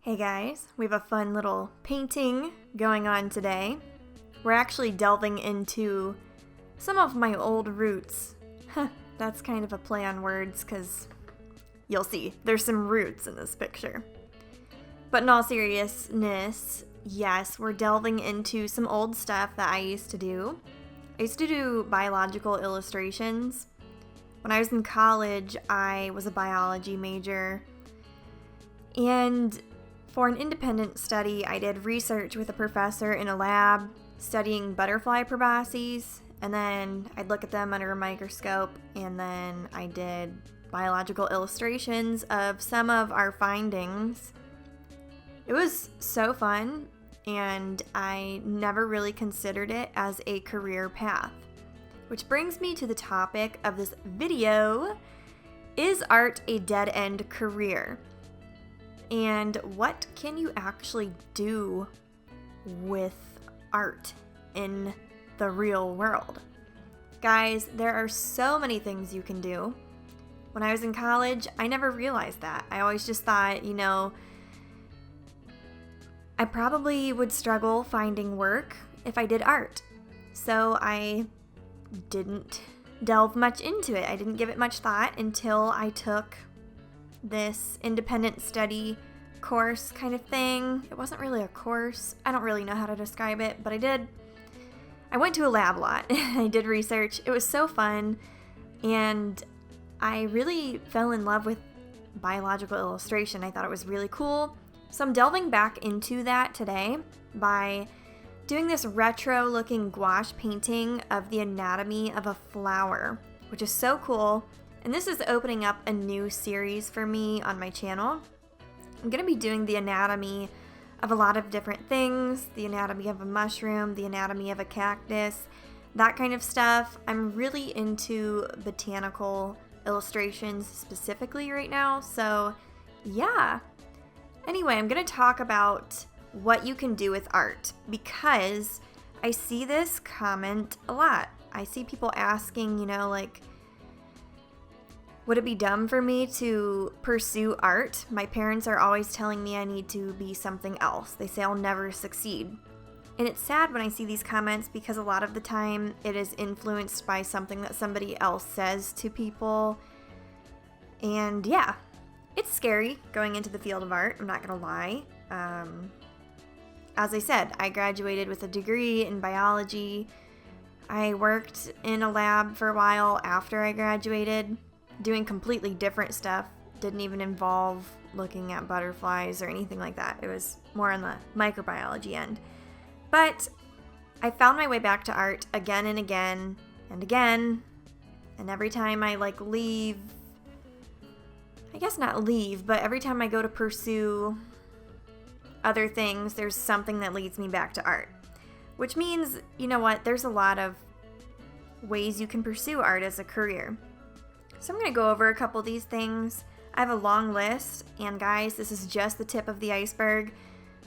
Hey guys, we have a fun little painting going on today. We're actually delving into some of my old roots. That's kind of a play on words because you'll see there's some roots in this picture. But in all seriousness, yes, we're delving into some old stuff that I used to do. I used to do biological illustrations. When I was in college, I was a biology major. And for an independent study, I did research with a professor in a lab studying butterfly proboscis, and then I'd look at them under a microscope, and then I did biological illustrations of some of our findings. It was so fun, and I never really considered it as a career path. Which brings me to the topic of this video: is art a dead-end career? And what can you actually do with art in the real world? Guys, there are so many things you can do. When I was in college, I never realized that. I always just thought, I probably would struggle finding work if I did art. So I didn't delve much into it. I didn't give it much thought until I took this independent study course kind of thing. It wasn't really a course. I don't really know how to describe it, but I did. I went to a lab a lot. I did research. It was so fun, and I really fell in love with biological illustration. I thought it was really cool. So I'm delving back into that today by doing this retro-looking gouache painting of the anatomy of a flower, which is so cool. And this is opening up a new series for me on my channel. I'm going to be doing the anatomy of a lot of different things, the anatomy of a mushroom, the anatomy of a cactus, that kind of stuff. I'm really into botanical illustrations specifically right now, so yeah. Anyway, I'm going to talk about what you can do with art because I see this comment a lot. I see people asking, would it be dumb for me to pursue art? My parents are always telling me I need to be something else. They say I'll never succeed. And it's sad when I see these comments because a lot of the time it is influenced by something that somebody else says to people. And yeah, it's scary going into the field of art, I'm not gonna lie. As I said, I graduated with a degree in biology. I worked in a lab for a while after I graduated, doing completely different stuff. Didn't even involve looking at butterflies or anything like that. It was more on the microbiology end. But I found my way back to art again and again and again. And every time I leave, I guess not leave, but every time I go to pursue other things, there's something that leads me back to art. Which means, there's a lot of ways you can pursue art as a career. So I'm going to go over a couple of these things. I have a long list, and guys, this is just the tip of the iceberg.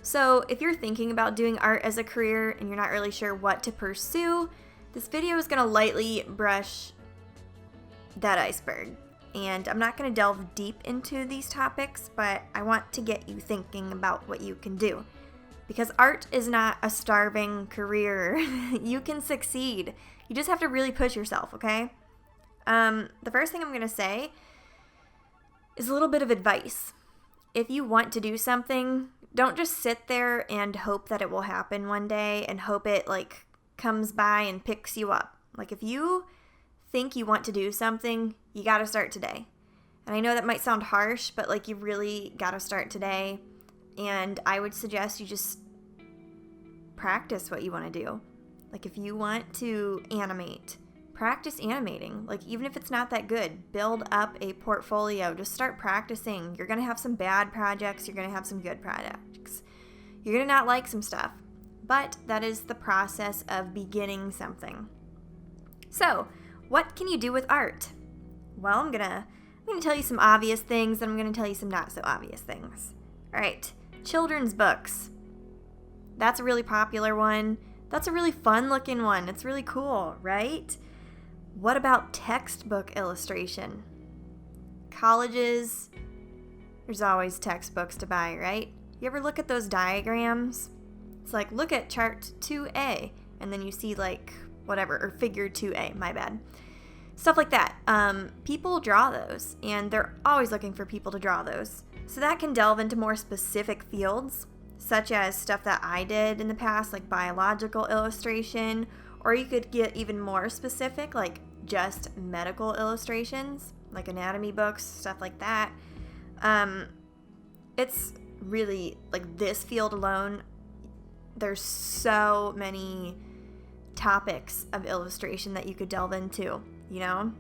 So if you're thinking about doing art as a career and you're not really sure what to pursue, this video is going to lightly brush that iceberg. And I'm not going to delve deep into these topics, but I want to get you thinking about what you can do. Because art is not a starving career. You can succeed. You just have to really push yourself, okay? The first thing I'm going to say is a little bit of advice. If you want to do something, don't just sit there and hope that it will happen one day and hope it comes by and picks you up. If you think you want to do something, you got to start today. And I know that might sound harsh, but you really got to start today. And I would suggest you just practice what you want to do. If you want to animate, practice animating. Even if it's not that good, build up a portfolio. Just start practicing. You're going to have some bad projects. You're going to have some good projects. You're going to not like some stuff. But that is the process of beginning something. So, what can you do with art? Well, I'm going to tell you some obvious things, and I'm going to tell you some not so obvious things. All right, children's books. That's a really popular one. That's a really fun looking one. It's really cool, right? What about textbook illustration? Colleges, there's always textbooks to buy, right? You ever look at those diagrams? It's like, look at chart 2A, and then you see like whatever, or figure 2A, my bad. Stuff like that. People draw those, and they're always looking for people to draw those. So that can delve into more specific fields, such as stuff that I did in the past, like biological illustration, or you could get even more specific, like just medical illustrations, like anatomy books, stuff like that. It's really, like, this field alone, there's so many topics of illustration that you could delve into, you know?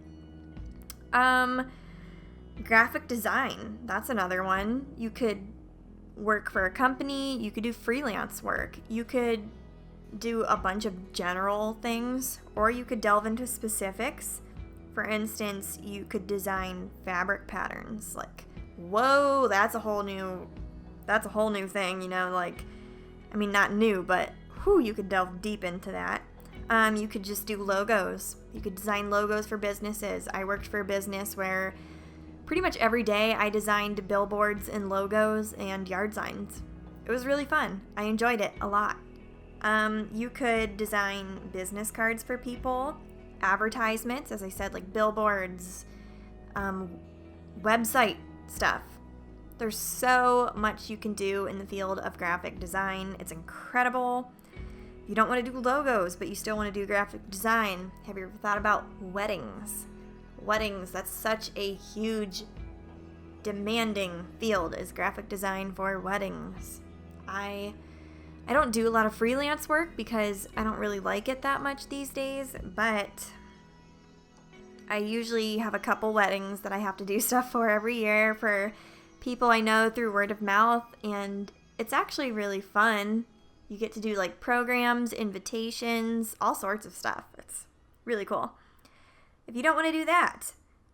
Graphic design, that's another one. You could work for a company, you could do freelance work, you could do a bunch of general things, or you could delve into specifics. For instance, you could design fabric patterns. Like, whoa, that's a whole new thing, you know, like, I mean, not new, but you could delve deep into that. You could just do logos. You could design logos for businesses. I worked for a business where pretty much every day I designed billboards and logos and yard signs. It was really fun. I enjoyed it a lot. You could design business cards for people, advertisements, as I said, like billboards, website stuff. There's so much you can do in the field of graphic design. It's incredible. You don't want to do logos, but you still want to do graphic design. Have you ever thought about weddings? Weddings, that's such a huge, demanding field, is graphic design for weddings. I don't do a lot of freelance work because I don't really like it that much these days, but I usually have a couple weddings that I have to do stuff for every year for people I know through word of mouth, and it's actually really fun. You get to do like programs, invitations, all sorts of stuff. It's really cool. If you don't want to do that,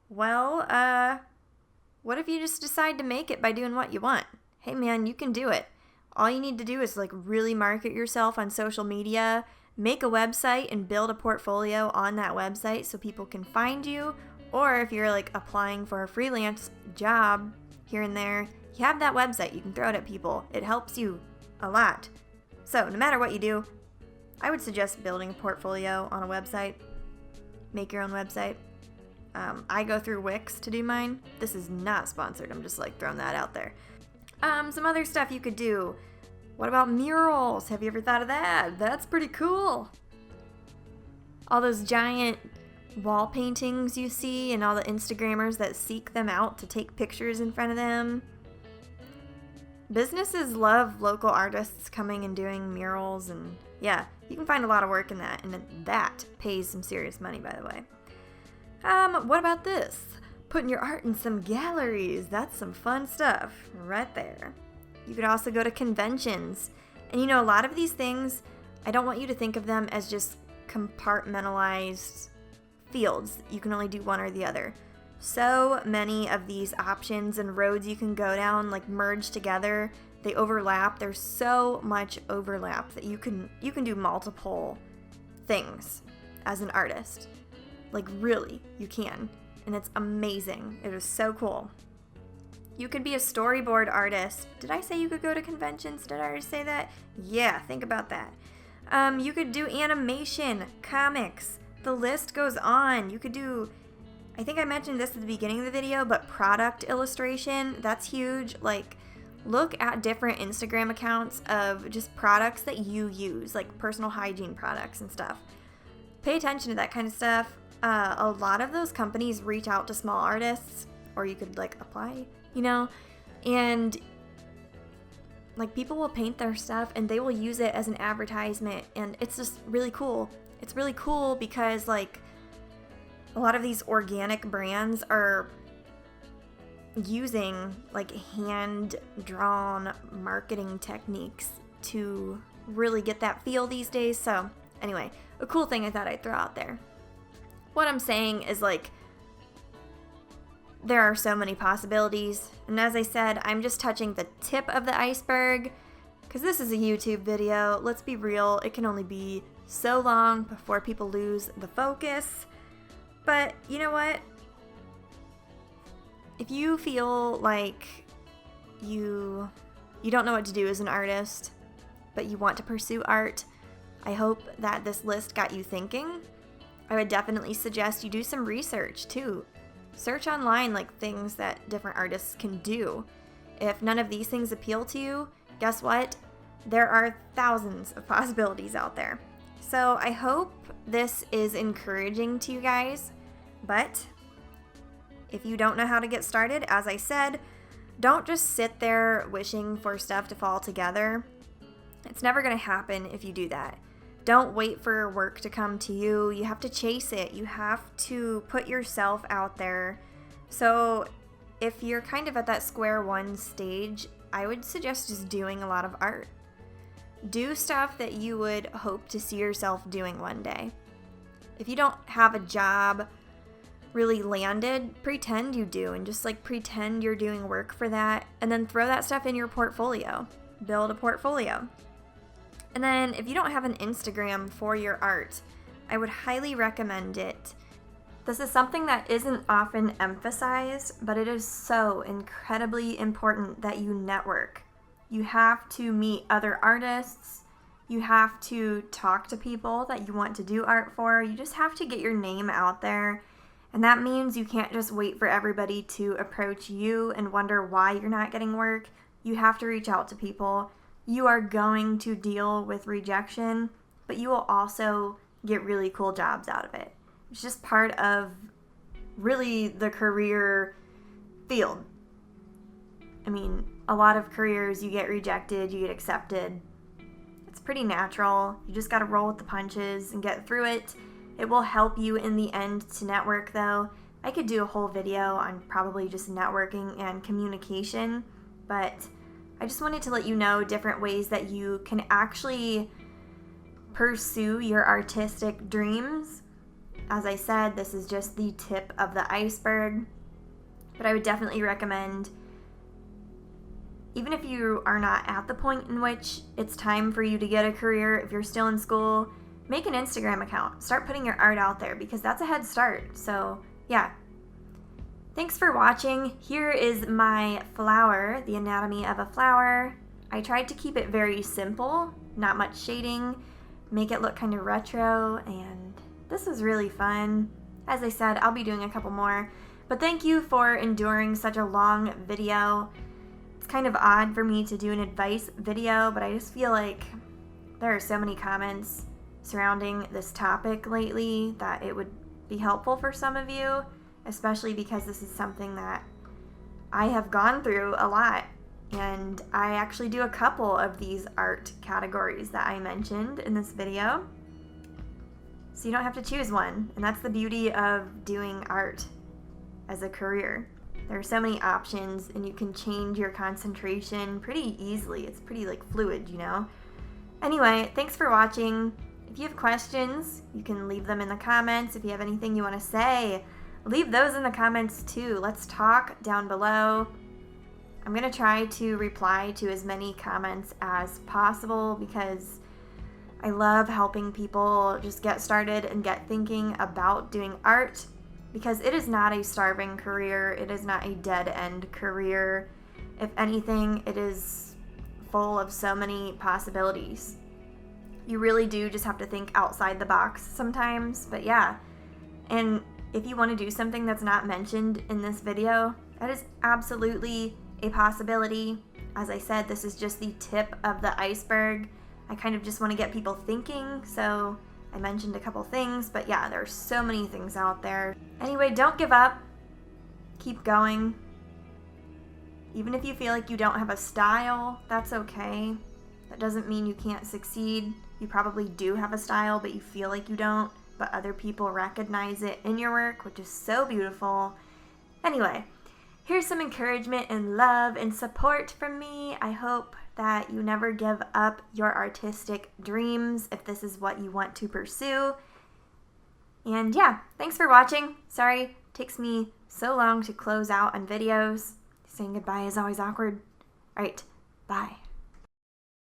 well, what if you just decide to make it by doing what you want? Hey man, you can do it. All you need to do is like really market yourself on social media, make a website and build a portfolio on that website so people can find you. Or if you're like applying for a freelance job here and there, you have that website, you can throw it at people. It helps you a lot. So no matter what you do, I would suggest building a portfolio on a website. Make your own website. I go through Wix to do mine. This is not sponsored. I'm just like throwing that out there. Some other stuff you could do. What about murals? Have you ever thought of that? That's pretty cool. All those giant wall paintings you see and all the Instagrammers that seek them out to take pictures in front of them. Businesses love local artists coming and doing murals, and yeah, you can find a lot of work in that, and that pays some serious money, by the way. What about this? Putting your art in some galleries. That's some fun stuff right there. You could also go to conventions. And you know, a lot of these things, I don't want you to think of them as just compartmentalized fields. You can only do one or the other. So many of these options and roads you can go down like merge together. They overlap. There's so much overlap that you can do multiple things as an artist. Like really, you can. And it's amazing. It is so cool. You could be a storyboard artist. Did I say you could go to conventions? Did I already say that? Yeah, think about that. You could do animation, comics. The list goes on. You could do, I think I mentioned this at the beginning of the video, but product illustration, that's huge. Like, look at different Instagram accounts of just products that you use, like personal hygiene products and stuff. Pay attention to that kind of stuff. A lot of those companies reach out to small artists, or you could like apply, you know, and like people will paint their stuff and they will use it as an advertisement, and it's just really cool. It's really cool because like a lot of these organic brands are using like hand-drawn marketing techniques to really get that feel these days. So anyway, a cool thing I thought I'd throw out there. What I'm saying is like there are so many possibilities, and as I said, I'm just touching the tip of the iceberg because this is a YouTube video. Let's be real, it can only be so long before people lose the focus. But you know what? If you feel like you you don't know what to do as an artist, but you want to pursue art, I hope that this list got you thinking. I would definitely suggest you do some research too. Search online like things that different artists can do. If none of these things appeal to you, guess what? There are thousands of possibilities out there. So I hope this is encouraging to you guys, but if you don't know how to get started, as I said, don't just sit there wishing for stuff to fall together. It's never going to happen if you do that. Don't wait for work to come to you. You have to chase it. You have to put yourself out there. So if you're kind of at that square one stage, I would suggest just doing a lot of art. Do stuff that you would hope to see yourself doing one day. If you don't have a job really landed, pretend you do, and just like pretend you're doing work for that, and then throw that stuff in your portfolio. Build a portfolio. And then if you don't have an Instagram for your art, I would highly recommend it. This is something that isn't often emphasized, but it is so incredibly important that you network. You have to meet other artists. You have to talk to people that you want to do art for. You just have to get your name out there. And that means you can't just wait for everybody to approach you and wonder why you're not getting work. You have to reach out to people. You are going to deal with rejection, but you will also get really cool jobs out of it. It's just part of really the career field. I mean, a lot of careers, you get rejected, you get accepted. It's pretty natural. You just got to roll with the punches and get through it. It will help you in the end to network, though. I could do a whole video on probably just networking and communication, but I just wanted to let you know different ways that you can actually pursue your artistic dreams. As I said, this is just the tip of the iceberg, but I would definitely recommend, even if you are not at the point in which it's time for you to get a career, if you're still in school, make an Instagram account. Start putting your art out there because that's a head start. So yeah. Thanks for watching. Here is my flower, the anatomy of a flower. I tried to keep it very simple, not much shading, make it look kind of retro, and this was really fun. As I said, I'll be doing a couple more, but thank you for enduring such a long video. It's kind of odd for me to do an advice video, but I just feel like there are so many comments surrounding this topic lately that it would be helpful for some of you, especially because this is something that I have gone through a lot, and I actually do a couple of these art categories that I mentioned in this video, so you don't have to choose one, and that's the beauty of doing art as a career. There are so many options, and you can change your concentration pretty easily. It's pretty fluid, you know? Anyway, thanks for watching. If you have questions, you can leave them in the comments. If you have anything you want to say, leave those in the comments too. Let's talk down below. I'm going to try to reply to as many comments as possible because I love helping people just get started and get thinking about doing art, because it is not a starving career. It is not a dead-end career. If anything, it is full of so many possibilities. You really do just have to think outside the box sometimes, but yeah. And if you want to do something that's not mentioned in this video, that is absolutely a possibility. As I said, this is just the tip of the iceberg. I kind of just want to get people thinking, so I mentioned a couple things, but yeah, there are so many things out there. Anyway, don't give up. Keep going. Even if you feel like you don't have a style, that's okay. That doesn't mean you can't succeed. You probably do have a style, but you feel like you don't, but other people recognize it in your work, which is so beautiful. Anyway, here's some encouragement and love and support from me. I hope that you never give up your artistic dreams if this is what you want to pursue. And yeah, thanks for watching. Sorry, it takes me so long to close out on videos. Saying goodbye is always awkward. All right, bye.